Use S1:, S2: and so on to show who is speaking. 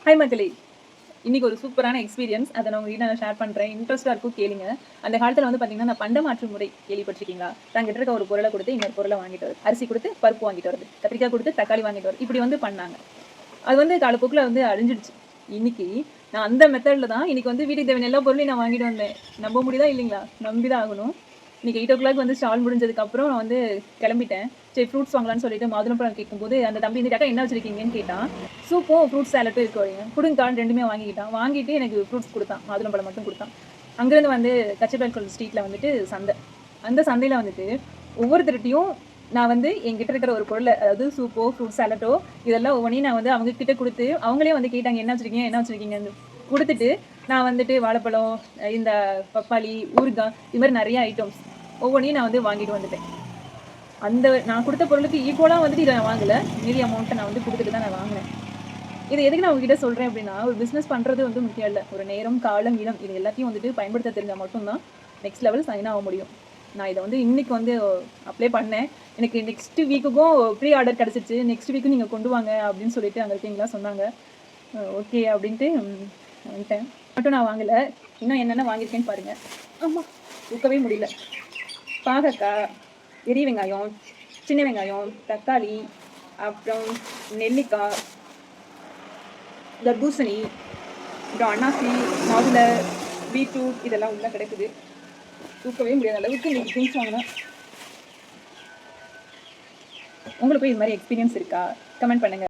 S1: Hi மக்களே, இன்னைக்கு ஒரு சூப்பரான எக்ஸ்பீரியன்ஸ். அதை நான் உங்ககிட்ட நான் ஷேர் பண்ணுறேன். இன்ட்ரெஸ்ட்டாக இருக்கும், கேளுங்க. அந்த காலத்தில் வந்து பார்த்தீங்கன்னா, அந்த பண்ட மாற்று முறை கேள்விப்பட்டிருக்கீங்களா? தங்கிட்ட இருக்க ஒரு பொருளை கொடுத்து இன்னொரு பொருளை வாங்கிட்டு வருது, அரிசி கொடுத்து பருப்பு வாங்கிட்டு வருது, கத்திரிக்காய் கொடுத்து தக்காளி வாங்கிட்டு வருது, இப்படி வந்து பண்ணாங்க. அது வந்து காலப்போக்கில் வந்து அழிஞ்சிடுச்சு. இன்னைக்கு நான் அந்த மெத்தடில் தான் இன்னைக்கு வந்து வீட்டுக்கு தேவையான எல்லா பொருளையும் நான் வாங்கிட்டு வந்தேன். நம்ப முடியுதா இல்லைங்களா? நம்பி தான் ஆகணும். இன்னைக்கு 8 o'clock வந்து ஸ்டால் முடிஞ்சதுக்கப்புறம் நான் வந்து கிளம்பிட்டேன். சரி ஃப்ரூட்ஸ் வாங்கலாம்னு சொல்லிட்டு மாதுளம்பழம் கேட்கும்போது அந்த தம்பி வந்து கேட்டா என்ன வச்சிருக்கீங்கன்னு கேட்டான். சூப்பும் ஃப்ரூட் சாலட்டும் இருக்கு வைங்க, கொடுங்கக்கான்னு ரெண்டுமே வாங்கிக்கிட்டான். வாங்கிட்டு எனக்கு ஃப்ரூட்ஸ் கொடுத்தான், மாதுளம்பழம் மட்டும் கொடுத்தான். அங்கேருந்து வந்து கச்சபேல்கோல் ஸ்ட்ரீட்டில் வந்துட்டு சந்தை. அந்த சந்தையில் வந்துட்டு ஒவ்வொருத்தருட்டையும் நான் வந்து என்கிட்ட இருக்கிற ஒரு பொருளை, அதாவது சூப்போ ஃப்ரூட் சாலட்டோ, இதெல்லாம் ஒவ்வொன்றையும் நான் வந்து அவங்க கிட்ட கொடுத்து அவங்களே வந்து கேட்டாங்க என்ன வச்சிருக்கீங்க என்ன வச்சிருக்கீங்கன்னு கொடுத்துட்டு, நான் வந்துட்டு வாழைப்பழம், இந்த பப்பாளி, ஊறுகாய், இது மாதிரி நிறைய ஐட்டம்ஸ் ஒவ்வொன்றையும் நான் வந்து வாங்கிட்டு வந்துட்டேன். அந்த நான் கொடுத்த பொருளுக்கு ஈக்குவலாக வந்துட்டு இதை நான் வாங்கலை, மீதி அமௌண்ட்டை நான் வந்து கொடுத்துட்டு தான் நான் வாங்கினேன். இது எதுக்கு நான் உங்ககிட்ட சொல்கிறேன் அப்படின்னா, ஒரு பிஸ்னஸ் பண்ணுறது வந்து முக்கியம் இல்லை. ஒரு நேரம், காலம், இடம் இது எல்லாத்தையும் வந்துட்டு பயன்படுத்த தெரிஞ்சால் மட்டும்தான் நெக்ஸ்ட் லெவல் சைன் ஆக முடியும். நான் இதை வந்து இன்னைக்கு வந்து அப்ளை பண்ணேன். எனக்கு நெக்ஸ்ட் வீக்குக்கும் ப்ரீ ஆர்டர் கிடச்சிச்சு. நெக்ஸ்ட் வீக்கும் நீங்கள் கொண்டு வாங்க அப்படின்னு சொல்லிட்டு அங்கே இருக்கீங்களா சொன்னாங்க. ஓகே அப்படின்ட்டு வந்துட்டேன். மட்டும் நான் வாங்கலை, இன்னும் என்னென்ன வாங்கியிருக்கேன்னு பாருங்கள். ஆமாம், தூக்கவே முடியல. பாகக்காய், பெரிய வெங்காயம், சின்ன வெங்காயம், தக்காளி, அப்புறம் நெல்லிக்காய், தர்பூசணி, அப்புறம் அன்னாசி, மாதுளை, பீட்ரூட், இதெல்லாம் உள்ள கிடைக்குது. தூக்கவே முடியாத அளவுக்கு இன்னைக்கு திங்ஸ் வாங்கினேன். உங்களுக்கு இது மாதிரி எக்ஸ்பீரியன்ஸ் இருக்கா? கமெண்ட் பண்ணுங்கள்.